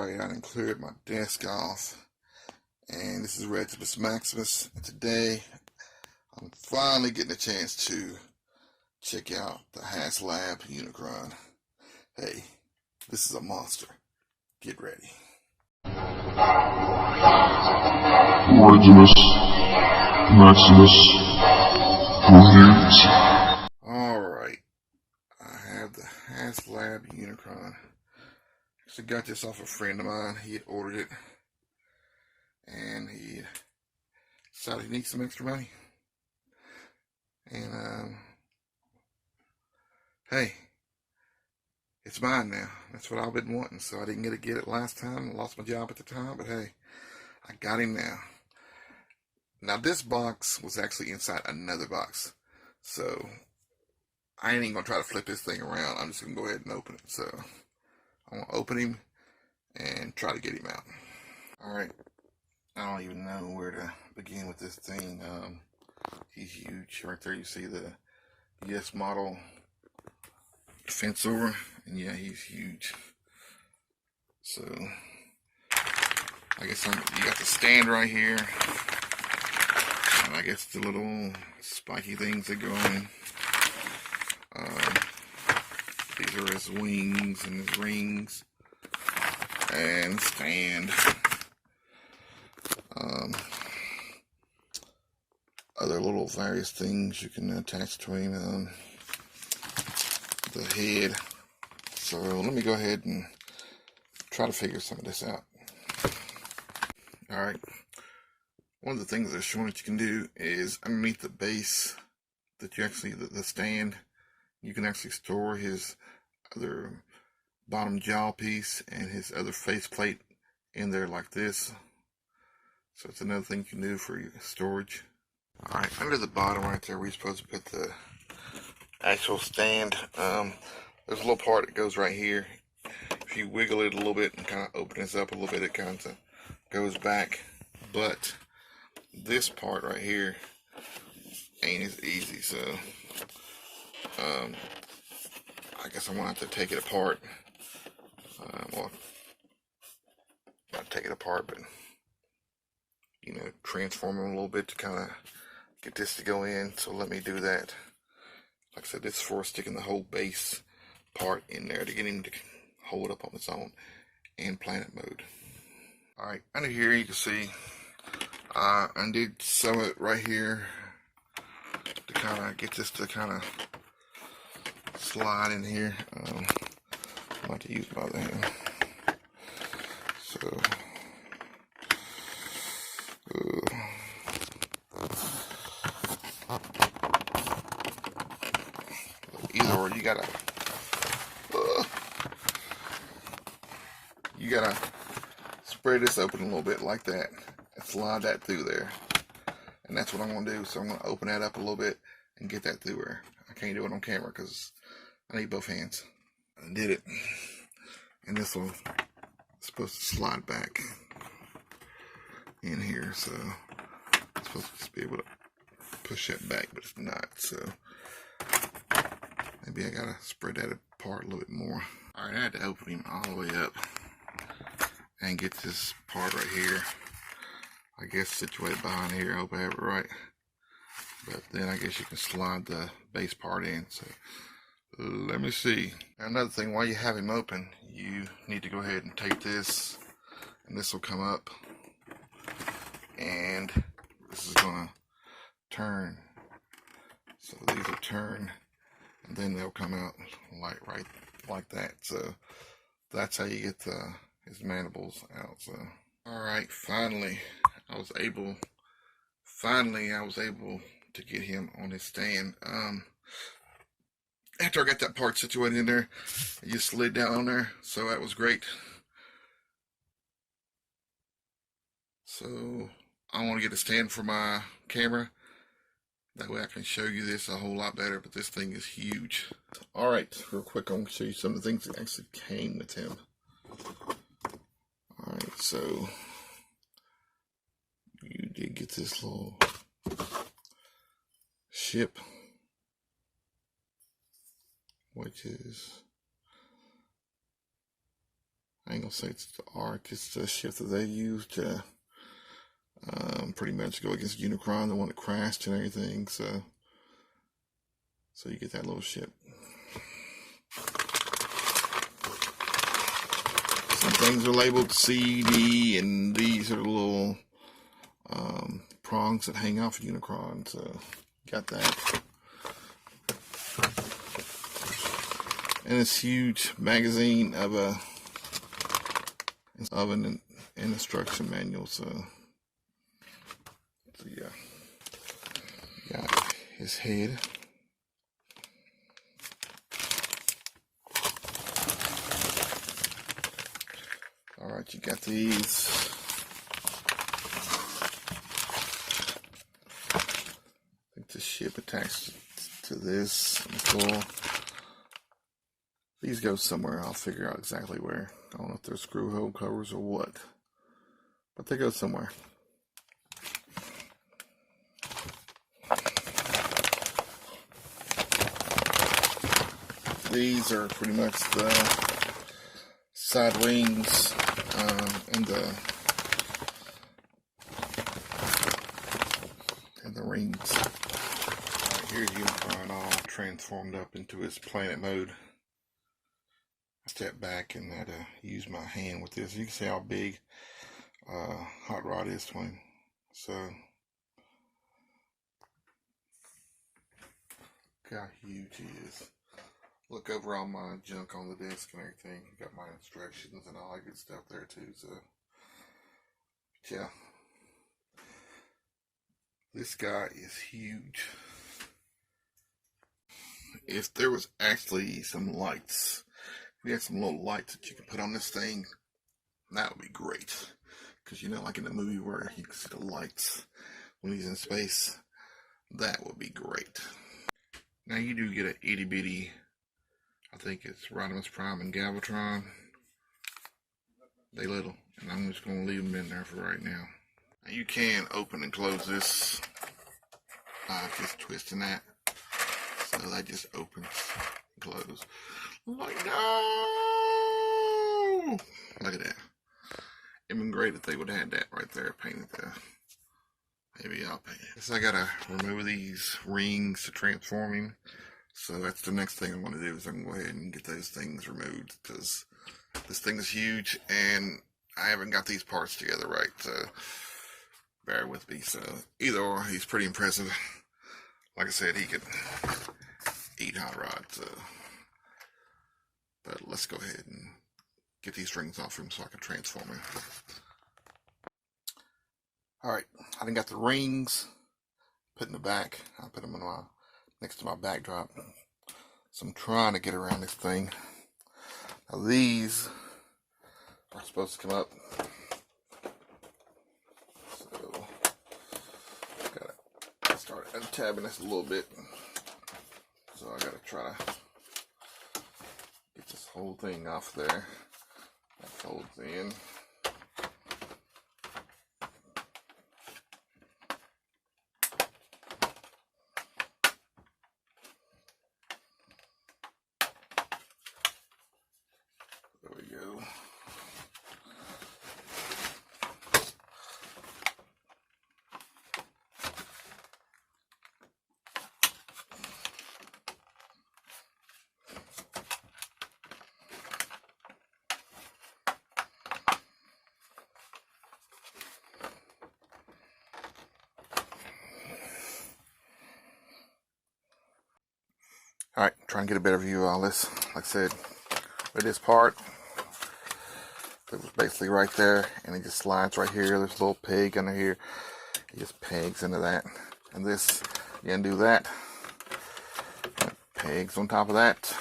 Alright, I cleared my desk off, and this is Regimus Maximus, and today I'm finally getting a chance to check out the Haslab Unicron. Hey, this is a monster. Get ready. Regimus Maximus reviews. Alright, I have the Haslab Unicron. Actually got this off a friend of mine. He had ordered it, and he decided he needs some extra money. And hey, it's mine now. That's what I've been wanting. So I didn't get it last time. I lost my job at the time, but hey, I got him now. Now this box was actually inside another box, so I ain't even gonna try to flip this thing around. I'm just gonna go ahead and open it. So I'm gonna open him and try to get him out. Alright, I don't even know where to begin with this thing. He's huge. Right there you see the US model fence over, and yeah, he's huge. So I guess you got the stand right here, and I guess the little spiky things that go in. These are his wings and his rings and stand. Other little various things you can attach to him. The head. So let me go ahead and try to figure some of this out. Alright. One of the things they're showing that you can do is underneath the base that you actually, the stand, you can actually store his other bottom jaw piece and his other faceplate in there like this. So it's another thing you can do for your storage. Alright, under the bottom right there, we're supposed to put the actual stand. There's a little part that goes right here. If you wiggle it a little bit and kind of open this up a little bit, it kind of goes back. But this part right here ain't as easy, so I guess I'm gonna have to take it apart. Well, not take it apart, but you know, transform them a little bit to kind of get this to go in. So let me do that. Like I said, this is for sticking the whole base part in there to get him to hold up on its own in planet mode. Alright, under here you can see I undid some of it right here to kind of get this to kind of slide in here. I'm about to use my other hand. So either or, you gotta spread this open a little bit like that and slide that through there, and that's what I'm gonna do. So I'm gonna open that up a little bit and get that through there. I can't do it on camera because I need both hands. I did it, and this will supposed to slide back in here, so I'm supposed to just be able to push that back, but it's not. So maybe I gotta spread that apart a little bit more. Alright, I had to open him all the way up and get this part right here, I guess, situated behind here. I hope I have it right. But then I guess you can slide the base part in. So let me see. Another thing, while you have him open, you need to go ahead and take this, and this will come up, and this is gonna turn. So these will turn, and then they'll come out right like that. So that's how you get his mandibles out. So alright, finally I was able to get him on his stand. After I got that part situated in there, it just slid down on there, so that was great. So I want to get a stand for my camera. That way I can show you this a whole lot better, but this thing is huge. Alright, real quick, I'm going to show you some of the things that actually came with him. Alright, so you did get this little ship, which is I ain't gonna say it's the art, it's the ship that they used to pretty much go against Unicron, the one that crashed and everything. So you get that little ship. Some things are labeled C, D, and these are the little prongs that hang off of Unicron. So got that. And this huge magazine of an instruction manual. So yeah, got his head. All right, you got these. I think the ship attached to this. Cool. These go somewhere. I'll figure out exactly where. I don't know if they're screw hole covers or what, but they go somewhere. These are pretty much the side wings and the rings. Right, here's Unicron all transformed up into his planet mode. I stepped back and had to use my hand with this. You can see how big Hot Rod is to him. So look how huge he is. Look over all my junk on the desk and everything. Got my instructions and all that good stuff there too. So, but yeah, this guy is huge. If there was actually some lights, if we had some little lights that you could put on this thing, that would be great. Because you know, like in the movie where you can see the lights when he's in space, that would be great. Now you do get an itty bitty, I think it's Regimus Prime and Galvatron. They little, and I'm just going to leave them in there for right now. Now you can open and close this by just twisting that. So that just opens and closes. Like, no! Look at that. It'd been great if they would have had that right there painted there. Maybe I'll paint it. Guess I gotta remove these rings to transform him. So that's the next thing I'm going to do, is I'm going to go ahead and get those things removed, because this thing is huge and I haven't got these parts together right, so bear with me. So either or, he's pretty impressive. Like I said, he could eat Hot Rod, so. But let's go ahead and get these rings off him so I can transform him. Alright, I done got the rings put in the back. I put them in next to my backdrop. So I'm trying to get around this thing. Now these are supposed to come up. So gotta start untabbing this a little bit. So I gotta try to get this whole thing off there. That folds in. There we go. Alright, trying to get a better view of all this. Like I said, with this part, it was basically right there, and it just slides right here. There's a little peg under here. It just pegs into that. And this, you undo that. It pegs on top of that.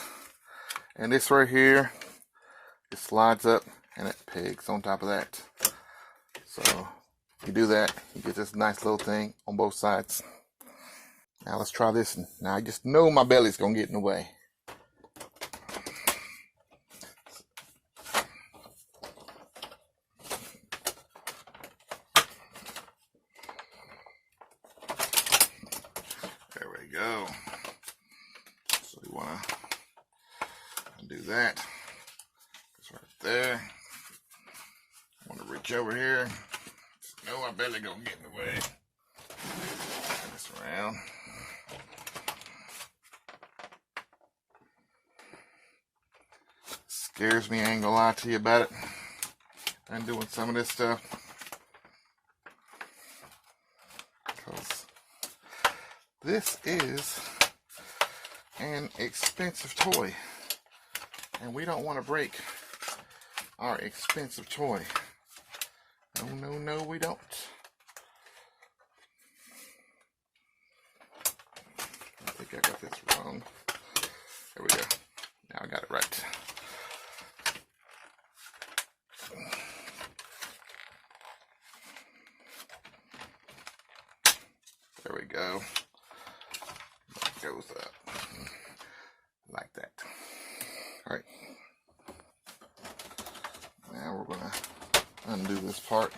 And this right here, it slides up, and it pegs on top of that. So, you do that, you get this nice little thing on both sides. Now let's try this. Now I just know my belly's gonna get in the way. There we go. So you wanna do that. It's right there. reach over here. No, I barely gonna get in the way. Turn this around. Scares me, I ain't gonna lie to you about it. I'm doing some of this stuff because this is an expensive toy, and we don't want to break our expensive toy. No, we don't. I think I got this wrong. There we go. Now I got it right. There we go. That goes up like that. All right. Now we're gonna undo this part.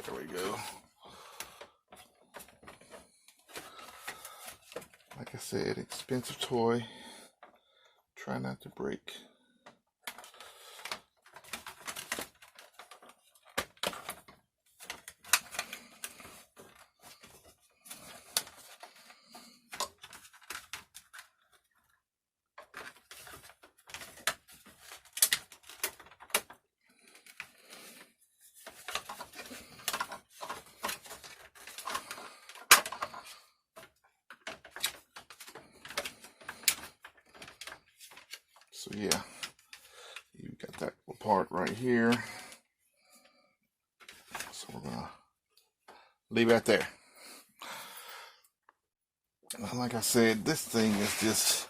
There we go. Like I said, expensive toy. Try not to break. So yeah, you got that little part right here. So we're gonna leave it there. Like I said, this thing is just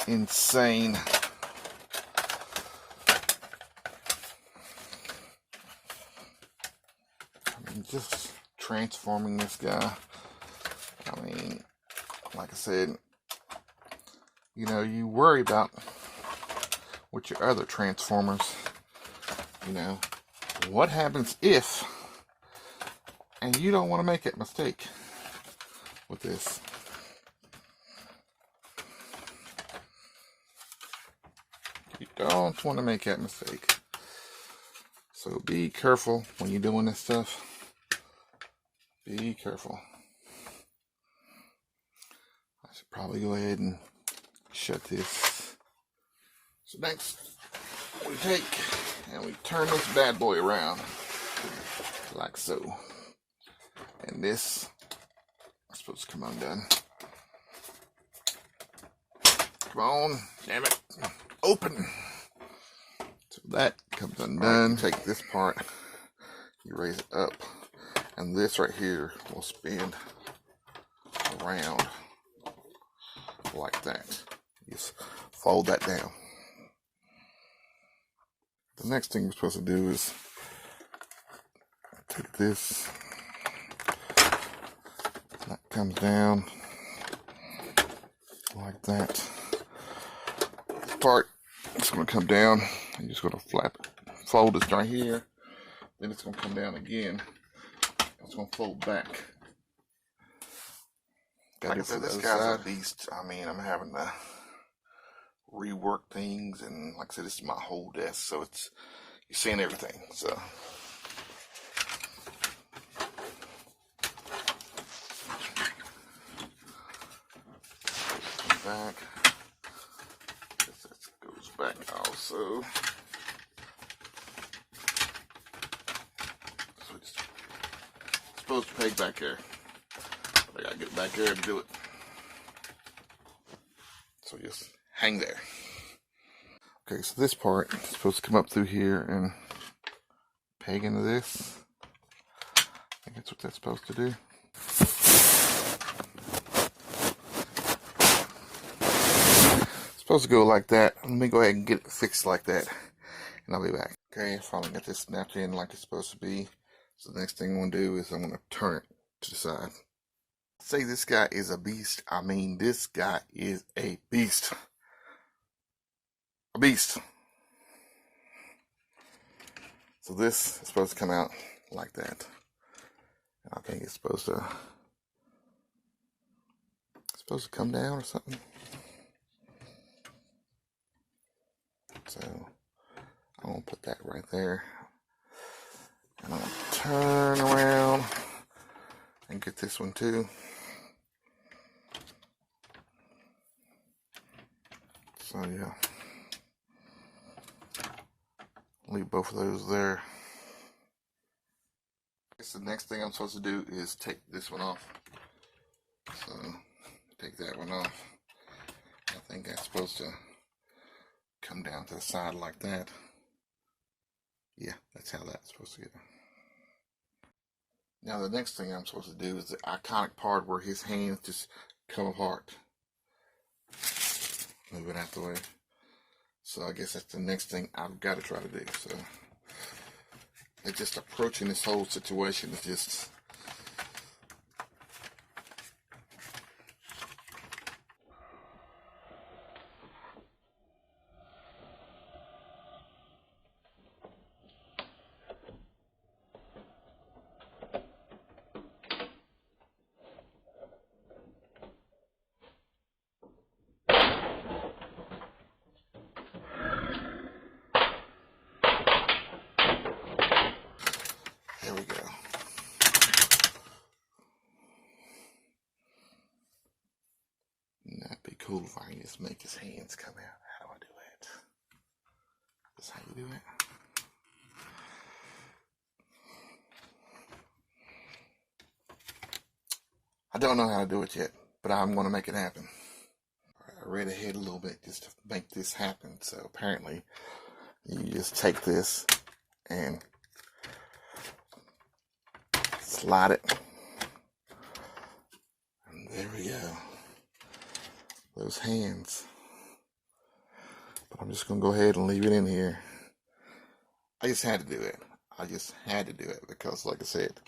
insane. I mean, just transforming this guy. I mean, like I said, you know, you worry about with your other Transformers, you know, what happens if, and you don't want to make that mistake with this. You don't want to make that mistake. So be careful when you're doing this stuff. Be careful. I should probably go ahead and shut this. So next, we take and we turn this bad boy around like so. And this is supposed to come undone. Come on, damn it. Open. So that comes undone. Right, take this part, you raise it up, and this right here will spin around like that. Just fold that down. The next thing we're supposed to do is take this, that comes down like that. This part is going to come down. You're just going to flap it, fold this right here. Then it's going to come down again. It's going to fold back. Like I said, this guy's a beast. I mean, I'm having to rework things, and like I said, this is my whole desk, so it's, you're seeing everything. So back. This goes back also. So it's supposed to peg back there. But I gotta get back there to do it. So just hang there. Okay, so this part is supposed to come up through here and peg into this. I think that's what that's supposed to do. It's supposed to go like that. Let me go ahead and get it fixed like that, and I'll be back. Okay, I finally got this snapped in like it's supposed to be. So the next thing I'm going to do is I'm going to turn it to the side. Say this guy is a beast. I mean, this guy is a beast. a beast. So this is supposed to come out like that. I think it's supposed to come down or something. So I'm gonna put that right there. And I'm gonna turn around and get this one too. So yeah, leave both of those there. I guess the next thing I'm supposed to do is take this one off. So take that one off. I think that's supposed to come down to the side like that. Yeah, that's how that's supposed to go. Now the next thing I'm supposed to do is the iconic part where his hands just come apart. Move it out the way. So I guess that's the next thing I've got to try to do. So it's just approaching this whole situation is just there we go. That'd be cool if I can just make his hands come out. How do I do it? That's how you do it. I don't know how to do it yet, but I'm going to make it happen. I read ahead a little bit just to make this happen. So apparently you just take this and slide it. And there we go. Those hands. But I'm just going to go ahead and leave it in here. I just had to do it. I just had to do it because, like I said,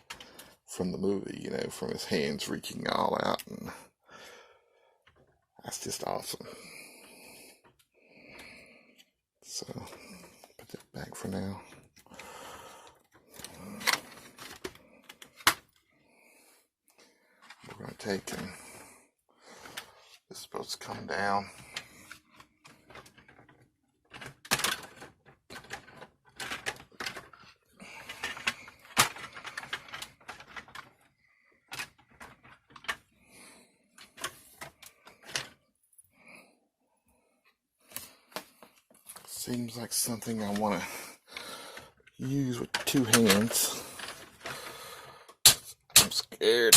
from the movie, you know, from his hands reaching all out, and that's just awesome. So, put that back for now. We're going to take and this is supposed to come down. Seems like something I want to use with two hands. I'm scared.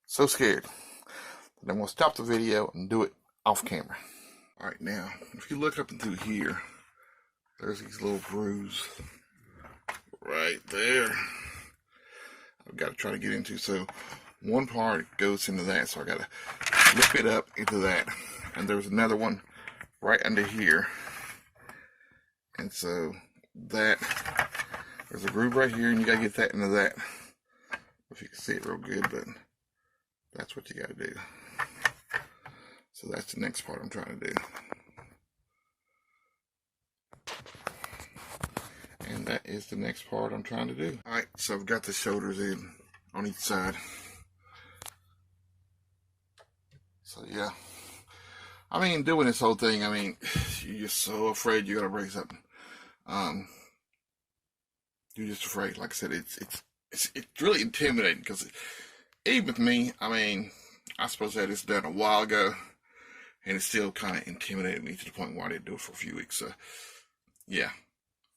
So scared. But I'm going to stop the video and do it off camera. Alright, now, if you look up and through here, there's these little grooves right there. I've got to try to get into. So one part goes into that, so I got to flip it up into that. And there's another one right under here. And so that, there's a groove right here, and you got to get that into that. If you can see it real good, but that's what you got to do. So that's the next part I'm trying to do. And that is the next part I'm trying to do. Alright, so I've got the shoulders in on each side. So yeah, I mean, doing this whole thing, I mean, you're just so afraid you're gonna break something. You're just afraid. Like I said, it's really intimidating because even with me, I mean, I suppose I had this done a while ago, and it still kind of intimidated me to the point where I didn't do it for a few weeks. So yeah,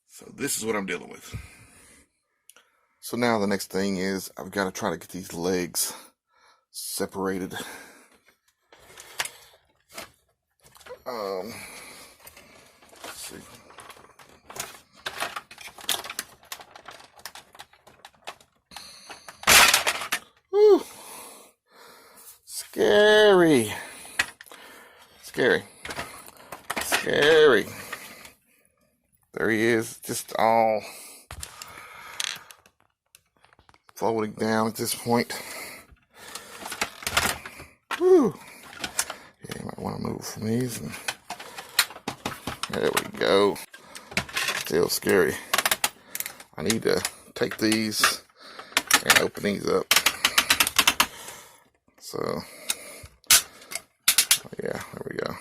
so this is what I'm dealing with. So now the next thing is I've got to try to get these legs separated. Let's see. Whew. Scary. Scary. Scary. There he is, just all floating down at this point. Whew. Yeah, you might want to move from these. And there we go. Still scary. I need to take these and open these up. So, yeah, there we go.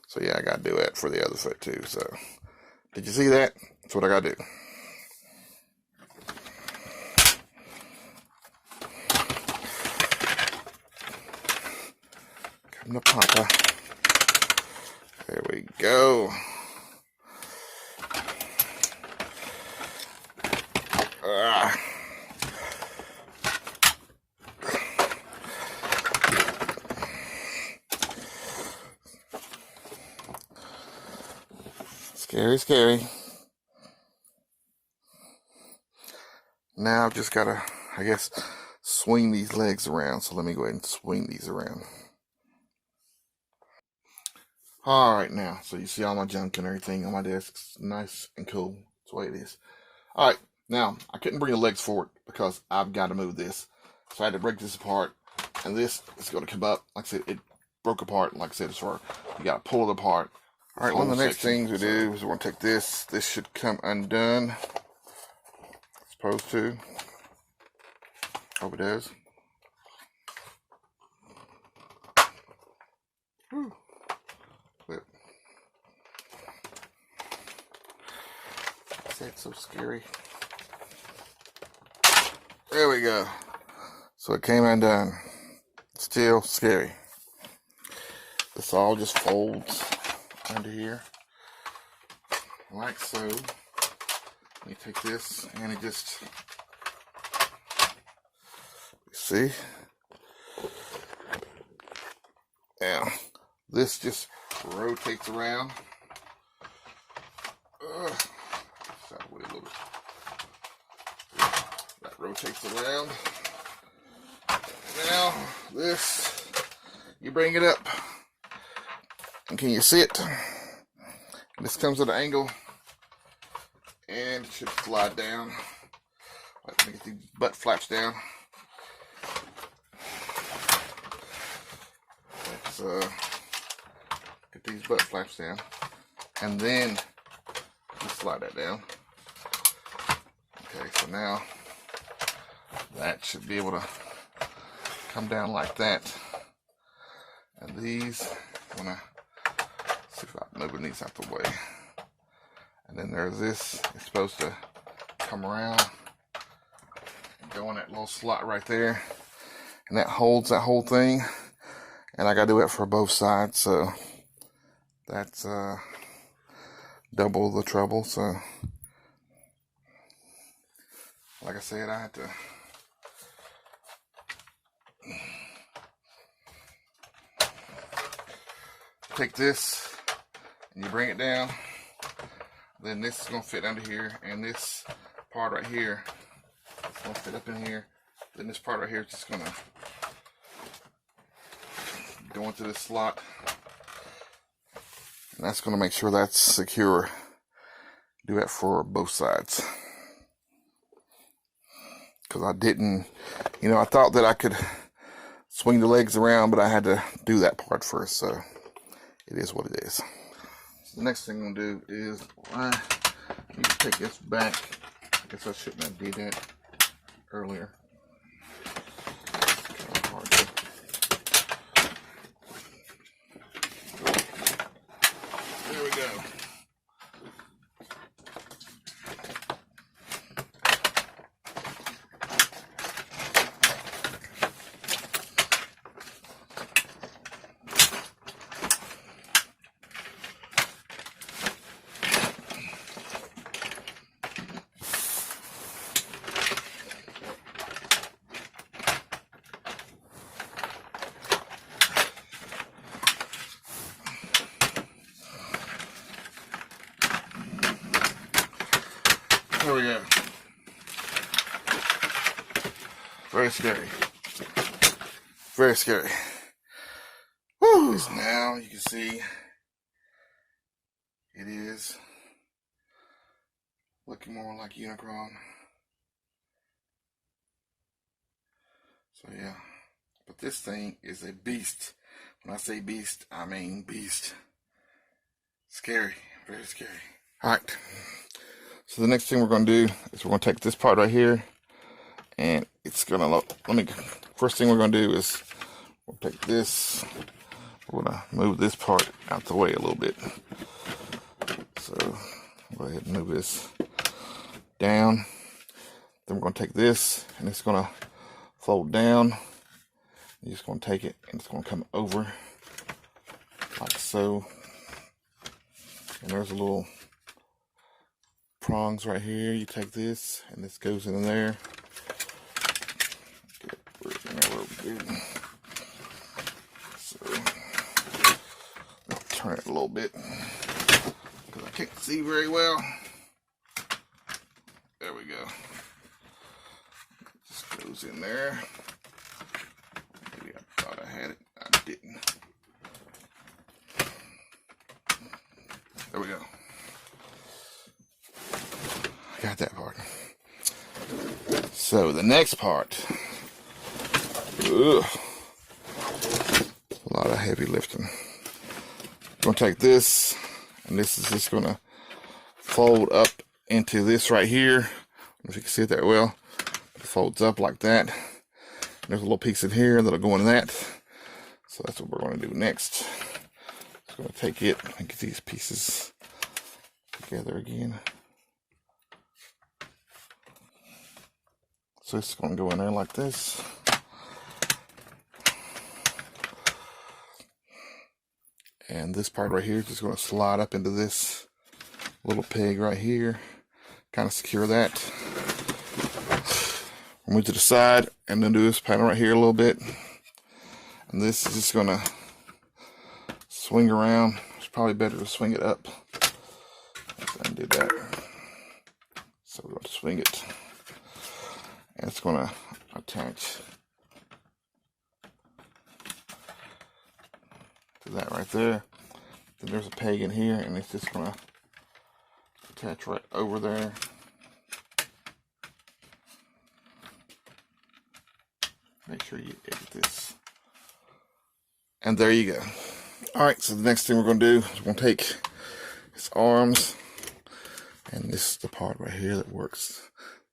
So yeah, I gotta do that for the other foot too. So, did you see that? That's what I gotta do. Come to Papa. There we go. Scary, scary. Now I've just gotta, I guess, swing these legs around. So let me go ahead and swing these around. Alright now, so you see all my junk and everything on my desk. It's nice and cool. That's the way it is. Alright, now, I couldn't bring the legs forward because I've got to move this. So I had to break this apart. And this is going to come up. Like I said, it broke apart. Like I said, it's for, you got to pull it apart. Alright, one of the next things we do is we're going to take this. This should come undone. It's supposed to. Hope it does. Whew. Flip. That's so scary. There we go. So it came undone. Still scary. This all just folds under here. Like so. Let me take this and it just, see? Now, this just rotates around. Out of the way a little bit. That rotates around. Now, this, you bring it up. And can you see it? This comes at an angle. And it should slide down. Let me get the butt flaps down. Let's get these butt flaps down. And then just slide that down. Okay, so now that should be able to come down like that. And these, I'm gonna see if I'm moving these out the way. And then there's this, it's supposed to come around and go in that little slot right there. And that holds that whole thing. And I gotta do it for both sides, so that's double the trouble. So like I said, I had to take this and you bring it down. Then this is gonna fit under here, and this part right here is gonna fit up in here. Then this part right here is just gonna go into this slot, and that's gonna make sure that's secure. Do that for both sides. Because I didn't, I thought that I could swing the legs around, but I had to do that part first, so it is what it is. So the next thing I'm going to do is I need to take this back. I guess I shouldn't have did that earlier. It's kind of hard to... There we go. There we go. Very scary. Very scary. Woo! Now you can see it is looking more like Unicron. So yeah, put But this thing is a beast. When I say beast, I mean beast. Scary, very scary. Alright, so the next thing we're going to do is we're going to take this part right here, and it's going to, first thing we're going to do is we'll take this, we're going to move this part out the way a little bit. So, go ahead and move this down. Then we're going to take this, and it's going to fold down. You're just going to take it, and it's going to come over like so. And there's a little prongs right here. You take this, and this goes in there. Get it in there real good. So, I'll turn it a little bit because I can't see very well. There we go. Just goes in there. Maybe I thought I had it. I didn't. There we go. I got that part. So the next part. Ugh, a lot of heavy lifting. I'm going to take this, and this is just going to fold up into this right here. I don't know if you can see it that well. It folds up like that. There's a little piece in here that'll go in that. So that's what we're going to do next. Just going to take it and get these pieces together again. So it's going to go in there like this. And this part right here is just going to slide up into this little peg right here. Kind of secure that. Move to the side and then do this pattern right here a little bit. And this is just going to swing around. It's probably better to swing it up. I did that. So we're going to swing it. And it's going to attach to that right there. Then there's a peg in here, and it's just going to attach right over there. Make sure you edit this. And there you go. Alright, so the next thing we're going to do is we're going to take his arms, and this is the part right here that works.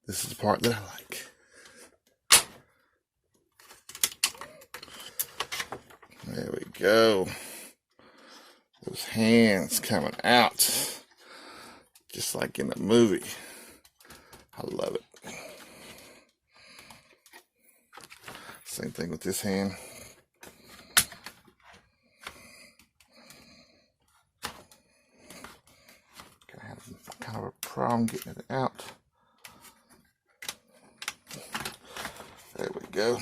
This is the part that I like. There we go. Those hands coming out. Just like in the movie. I love it. Same thing with this hand. Gonna have kind of a problem getting it out. There we go.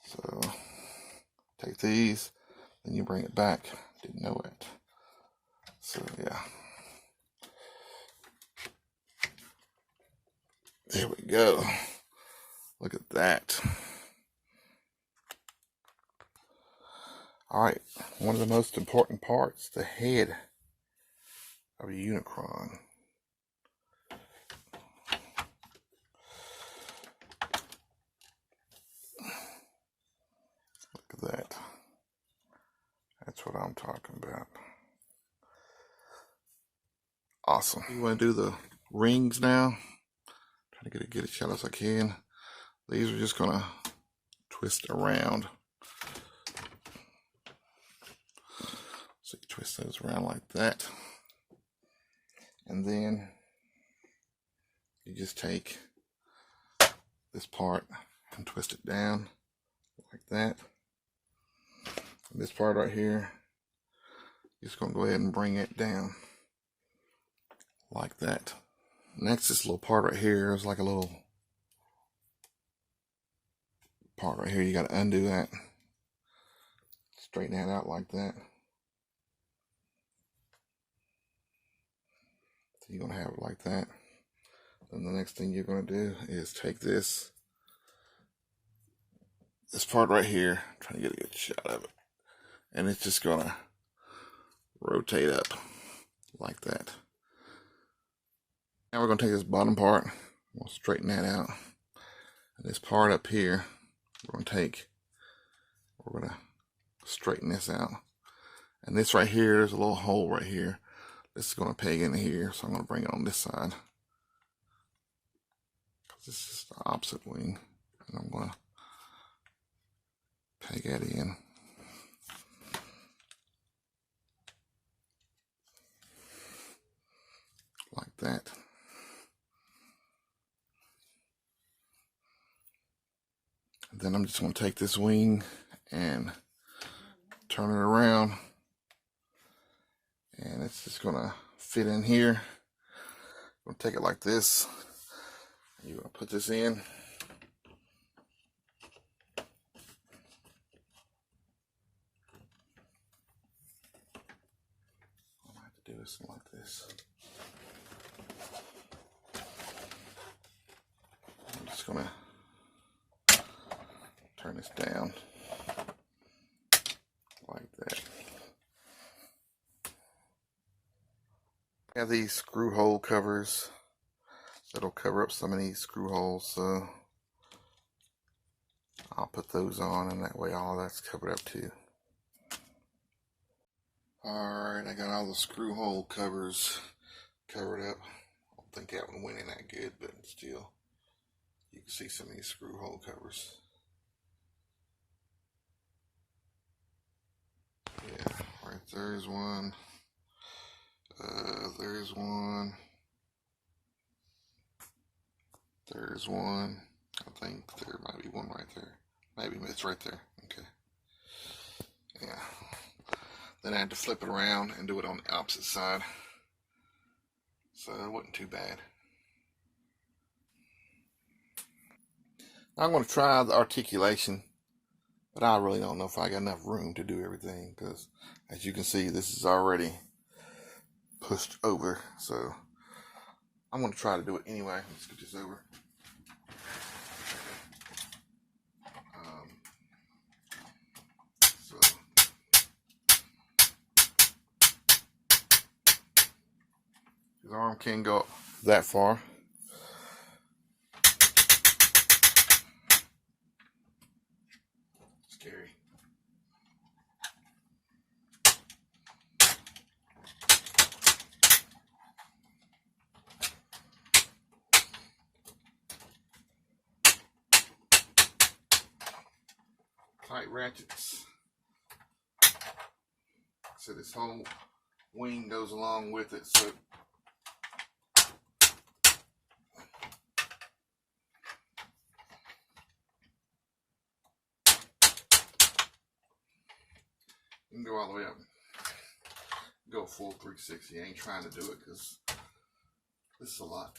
So take these, then you bring it back. Didn't know it. So yeah. There we go. Look at that. Alright, one of the most important parts, the head of a Unicron. Look at that. That's what I'm talking about. Awesome. You want to do the rings now? Try to get a good shot as I can. These are just going to twist around. So you twist those around like that. And then you just take this part and twist it down like that. And this part right here, you're just going to go ahead and bring it down like that. Next, this little part right here is like a little part right here. You got to undo that. Straighten that out like that. So you're going to have it like that. Then the next thing you're going to do is take this part right here, trying to get a good shot of it. And it's just going to rotate up like that. Now we're going to take this bottom part, we'll straighten that out. And this part up here, we're going to straighten this out. And this right here is a little hole right here. This is going to peg in here, so I'm going to bring it on this side. This is the opposite wing, and I'm going to peg that in. Like that. And then I'm just going to take this wing and turn it around, and it's just going to fit in here. I'm going to take it like this. You're going to put this in. I might have to do this like this. I'm just going to turn this down like that. I have these screw hole covers that'll cover up some of these screw holes, so I'll put those on, and that way all that's covered up too. Alright, I got all the screw hole covers covered up. I don't think that one went in that good, but still, you can see some of these screw hole covers. Yeah, right there's one. There's one. There's one. I think there might be one right there. Maybe it's right there. Okay. Yeah. Then I had to flip it around and do it on the opposite side. So it wasn't too bad. I'm going to try the articulation, but I really don't know if I got enough room to do everything, because as you can see, this is already pushed over. So I'm going to try to do it anyway. Let's get this over. His arm can't go up that far. Scary. Tight ratchets. So this whole wing goes along with it, so you can go all the way up. Go full 360. I ain't trying to do it because this is a lot.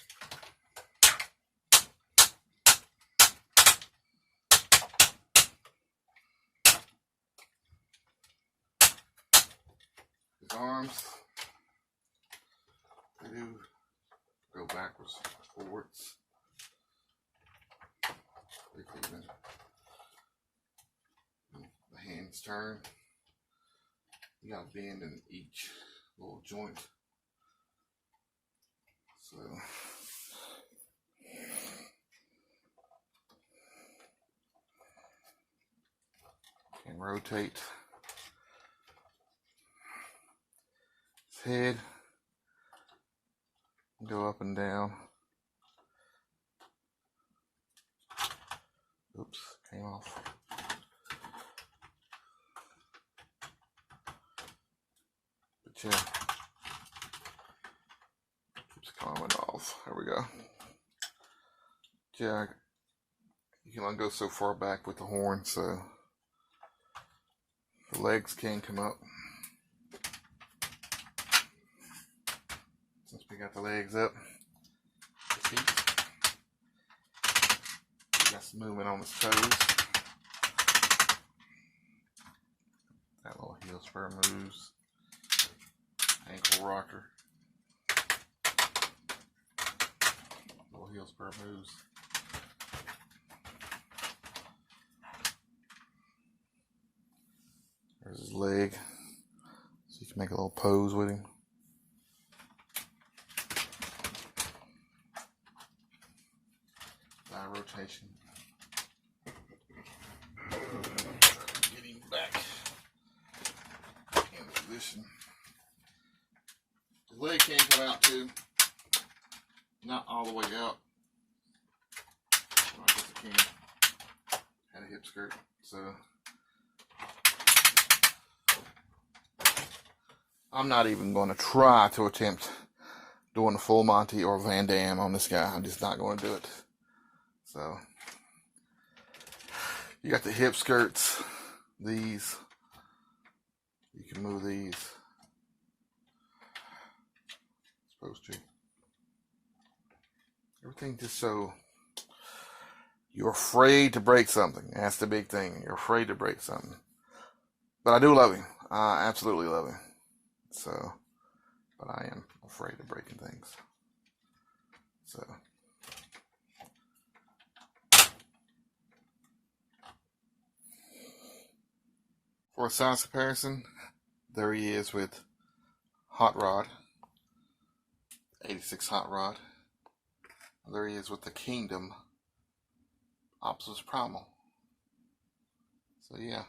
His arms, they do go backwards, forwards. Even the hands turn. You got to bend in each little joint. So can rotate his head, go up and down. Oops, came off. But yeah, keeps coming off. There we go. Yeah, you can only go so far back with the horn, so the legs can come up. Since we got the legs up, the feet. Got some movement on his toes. That little heel spur moves. Ankle rocker. Little heel spur moves. There's his leg. So you can make a little pose with him. Thigh rotation. position. His leg can come out too. Not all the way out. Well, I guess it can. Had a hip skirt, so I'm not even going to try to attempt doing a full Monty or Van Damme on this guy. I'm just not going to do it. So you got the hip skirts. These, you can move these. Supposed to. Everything just so you're afraid to break something. That's the big thing. You're afraid to break something. But I do love him. I absolutely love him. So, but I am afraid of breaking things. So. For a size comparison, there he is with Hot Rod. 86 Hot Rod. There he is with the Kingdom Optimus Primal. So yeah.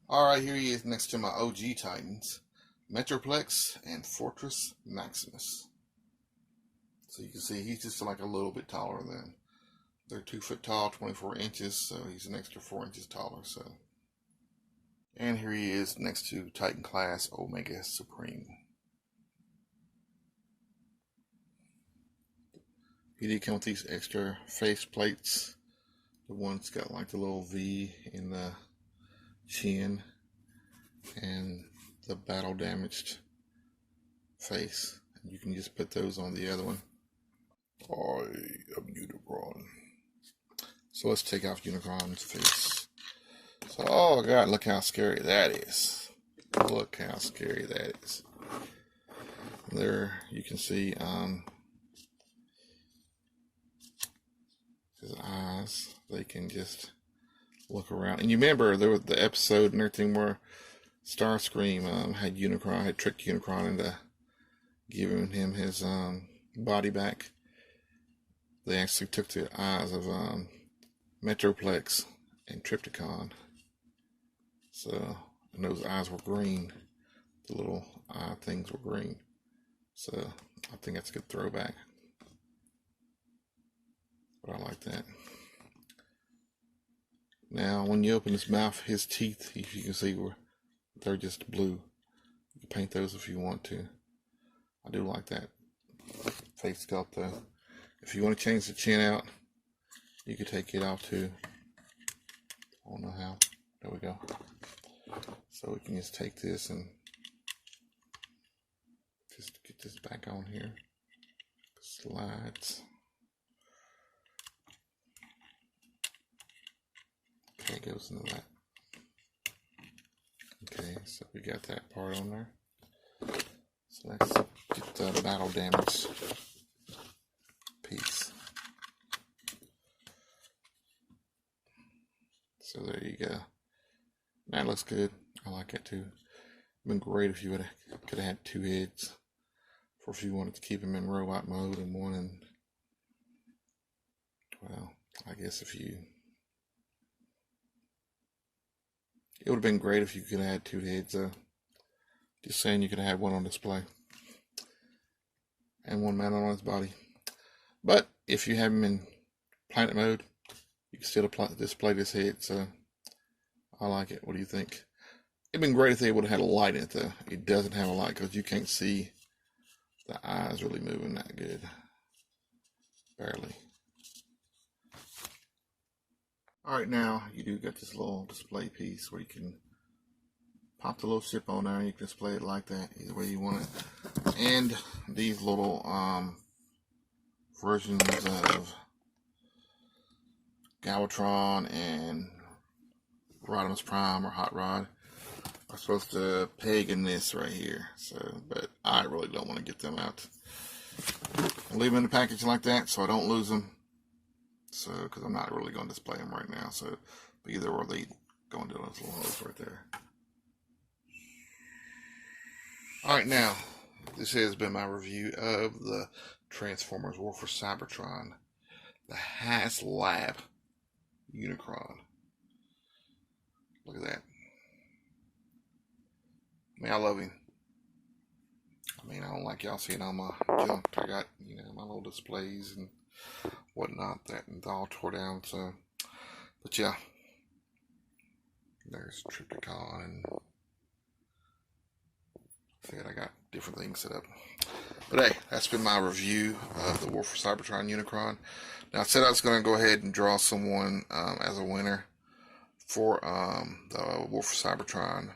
Alright, here he is next to my OG Titans, Metroplex and Fortress Maximus. So you can see he's just like a little bit taller than. They're 2 foot tall, 24 inches, so he's an extra 4 inches taller. So, and here he is next to Titan Class Omega Supreme. He did come with these extra face plates. The one's got like the little V in the chin and the battle damaged face. And you can just put those on the other one. I am Unicron. So let's take off Unicron's face. So, oh God, look how scary that is. Look how scary that is. There you can see his eyes. They can just look around. And you remember there was the episode and everything where Starscream had tricked Unicron into giving him his body back. They actually took the eyes of Metroplex and Trypticon. So, and those eyes were green. The little eye things were green. So, I think that's a good throwback. But I like that. Now, when you open his mouth, his teeth, if you can see, they're just blue. You can paint those if you want to. I do like that face sculpt though. If you want to change the chin out, you could take it off too. I don't know how. There we go. So we can just take this and just get this back on here. Slides. Okay, it goes into that. Okay, so we got that part on there. So let's get the battle damage piece. So there you go. That looks good. I like it too. It'd been great if you could have had 2 heads, for if you wanted to keep him in robot mode and one in. Well, I guess it would have been great if you could have had 2 heads. Just saying, you could have had one on display and one mounted on his body. But if you have him in planet mode, you can still display this head. So I like it. What do you think? It'd been great if they would have had a light in it though. It doesn't have a light because you can't see the eyes really moving that good. Barely. Alright, now you do get this little display piece where you can pop the little ship on there. You can display it like that, either way you want it. And these little versions of Galvatron and Regimus Prime or Hot Rod are supposed to peg in this right here. So, but I really don't want to get them out. I'll leave them in the package like that so I don't lose them. So, because I'm not really going to display them right now. So, but either or they go into those little holes right there. Alright, now, this has been my review of the Transformers War for Cybertron, the Haslab Unicron. Look at that. I mean, I love him. I mean, I don't like y'all seeing all my junk. I got, my little displays and whatnot that and all tore down. So, but yeah, there's Triptychon and said I got different things set up. But hey, that's been my review of the War for Cybertron Unicron. Now I said I was going to go ahead and draw someone as a winner for the War for Cybertron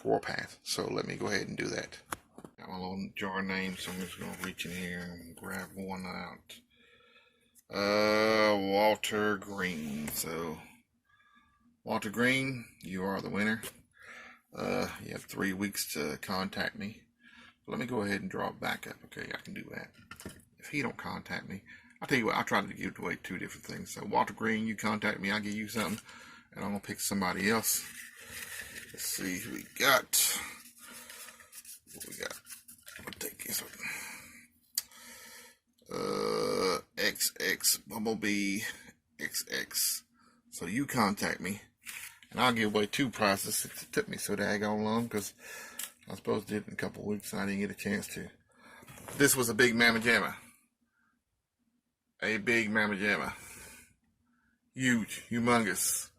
Warpath. So let me go ahead and do that. Got my little jar name, so I'm just going to reach in here and grab one out. Walter Green. So Walter Green, you are the winner. You have 3 weeks to contact me. Let me go ahead and draw a backup. Okay, I can do that. If he don't contact me, I'll tell you what, I tried to give away 2 different things. So Walter Green, you contact me, I'll give you something, and I'm gonna pick somebody else. Let's see who we got. What we got? I'll take this one. XX Bumblebee XX. So you contact me. And I'll give away 2 prizes. It took me so daggone long because I was supposed to do it in a couple of weeks and I didn't get a chance to. This was a big mamma jamma. A big mamma jamma. Huge, humongous.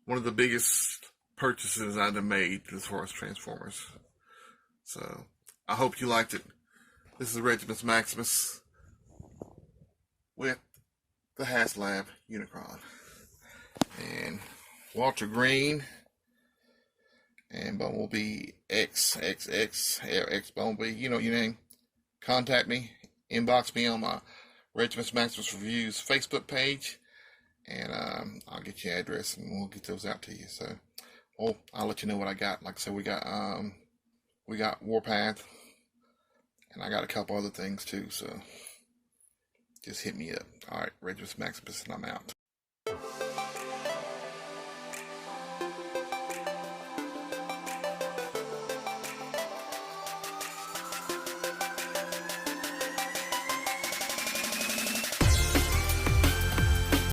One of the biggest purchases I've made as far as Transformers. So I hope you liked it. This is Regimus Maximus with the Haslab Unicron. And Walter Green and Bumblebee XXX Bumblebee, you know your name. Contact me, inbox me on my Regimus Maximus Reviews Facebook page, and I'll get your address and we'll get those out to you. So, I'll let you know what I got. Like I said, we got Warpath, and I got a couple other things too. So, just hit me up. All right, Regimus Maximus, and I'm out.